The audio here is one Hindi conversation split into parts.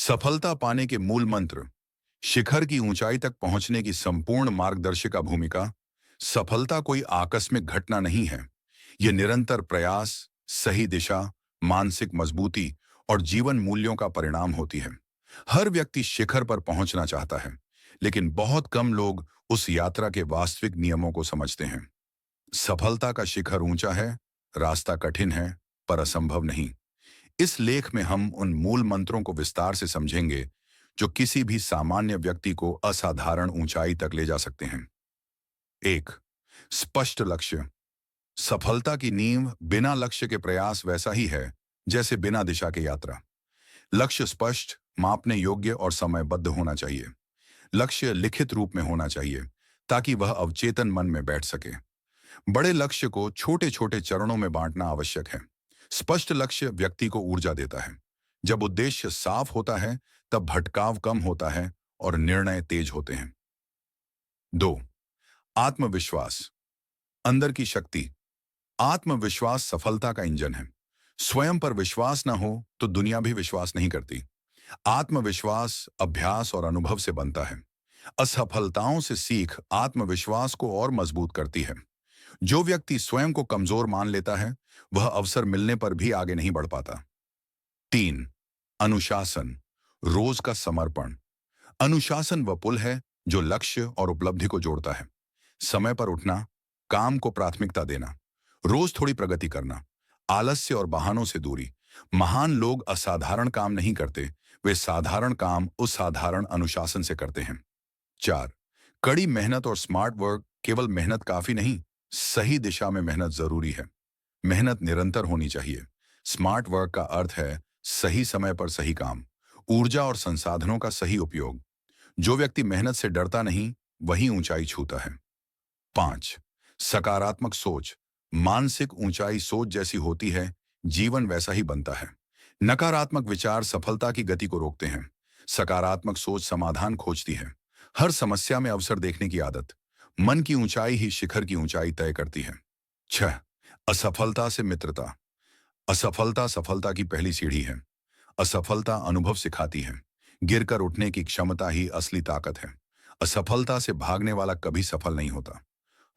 सफलता पाने के मूल मंत्र। शिखर की ऊंचाई तक पहुंचने की संपूर्ण मार्गदर्शिका भूमिका। सफलता कोई आकस्मिक घटना नहीं है। यह निरंतर प्रयास, सही दिशा, मानसिक मजबूती और जीवन मूल्यों का परिणाम होती है। हर व्यक्ति शिखर पर पहुंचना चाहता है, लेकिन बहुत कम लोग उस यात्रा के वास्तविक नियमों को समझते हैं। सफलता का शिखर ऊंचा है, रास्ता कठिन है, पर असंभव नहीं। इस लेख में हम उन मूल मंत्रों को विस्तार से समझेंगे जो किसी भी सामान्य व्यक्ति को असाधारण ऊंचाई तक ले जा सकते हैं। एक, स्पष्ट लक्ष्य। सफलता की नींव बिना लक्ष्य के प्रयास वैसा ही है जैसे बिना दिशा के यात्रा। लक्ष्य स्पष्ट, मापने योग्य और समयबद्ध होना चाहिए। लक्ष्य लिखित रूप में होना चाहिए ताकि वह अवचेतन मन में बैठ सके। बड़े लक्ष्य को छोटे छोटे चरणों में बांटना आवश्यक है। स्पष्ट लक्ष्य व्यक्ति को ऊर्जा देता है। जब उद्देश्य साफ होता है, तब भटकाव कम होता है और निर्णय तेज होते हैं। दो, आत्मविश्वास। अंदर की शक्ति। आत्मविश्वास सफलता का इंजन है। स्वयं पर विश्वास न हो तो दुनिया भी विश्वास नहीं करती। आत्मविश्वास अभ्यास और अनुभव से बनता है। असफलताओं से सीख आत्मविश्वास को और मजबूत करती है। जो व्यक्ति स्वयं को कमजोर मान लेता है, वह अवसर मिलने पर भी आगे नहीं बढ़ पाता। तीन, अनुशासन, रोज का समर्पण। अनुशासन वह पुल है जो लक्ष्य और उपलब्धि को जोड़ता है। समय पर उठना, काम को प्राथमिकता देना, रोज थोड़ी प्रगति करना, आलस्य और बहानों से दूरी। महान लोग असाधारण काम नहीं करते, वे साधारण काम उस साधारण अनुशासन से करते हैं। चार, कड़ी मेहनत और स्मार्ट वर्क। केवल मेहनत काफी नहीं, सही दिशा में मेहनत जरूरी है। मेहनत निरंतर होनी चाहिए। स्मार्ट वर्क का अर्थ है सही समय पर सही काम, ऊर्जा और संसाधनों का सही उपयोग। जो व्यक्ति मेहनत से डरता नहीं, वही ऊंचाई छूता है। पांच, सकारात्मक सोच। मानसिक ऊंचाई सोच जैसी होती है, जीवन वैसा ही बनता है। नकारात्मक विचार सफलता की गति को रोकते हैं। सकारात्मक सोच समाधान खोजती है। हर समस्या में अवसर देखने की आदत। मन की ऊंचाई ही शिखर की ऊंचाई तय करती है। छह, असफलता से मित्रता। असफलता सफलता की पहली सीढ़ी है। असफलता अनुभव सिखाती है। गिरकर उठने की क्षमता ही असली ताकत है। असफलता से भागने वाला कभी सफल नहीं होता।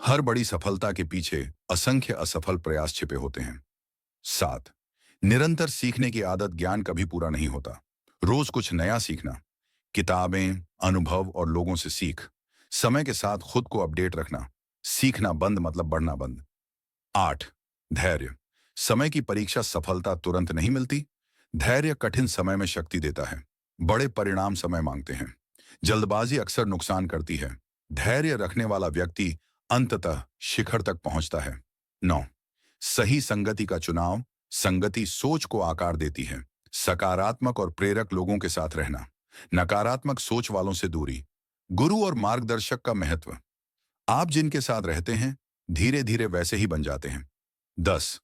हर बड़ी सफलता के पीछे असंख्य असफल प्रयास छिपे होते हैं। सात, निरंतर सीखने की आदत। ज्ञान कभी पूरा नहीं होता। रोज कुछ नया सीखना, किताबें, अनुभव और लोगों से सीख। समय के साथ खुद को अपडेट रखना। सीखना बंद मतलब बढ़ना बंद। आठ, धैर्य। समय की परीक्षा सफलता तुरंत नहीं मिलती। धैर्य कठिन समय में शक्ति देता है। बड़े परिणाम समय मांगते हैं। जल्दबाजी अक्सर नुकसान करती है। धैर्य रखने वाला व्यक्ति अंततः शिखर तक पहुंचता है। नौ, सही संगति का चुनाव। संगति सोच को आकार देती है। सकारात्मक और प्रेरक लोगों के साथ रहना, नकारात्मक सोच वालों से दूरी। गुरु और मार्गदर्शक का महत्व। आप जिनके साथ रहते हैं, धीरे धीरे वैसे ही बन जाते हैं। 10,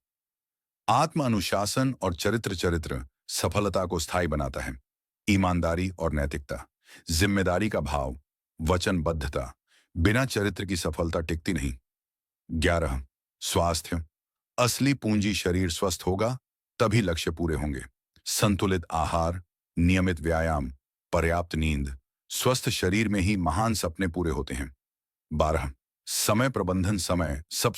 आत्म अनुशासन और चरित्र। चरित्र सफलता को स्थायी बनाता है। ईमानदारी और नैतिकता, जिम्मेदारी का भाव, वचनबद्धता। बिना चरित्र की सफलता टिकती नहीं। 11, स्वास्थ्य। असली पूंजी शरीर स्वस्थ होगा, तभी लक्ष्य पूरे होंगे। संतुलित आहार, नियमित व्यायाम, पर्याप्त नींद। स्वस्थ शरीर में ही महान सपने पूरे होते हैं। 12, समय प्रबंधन। समय सबसे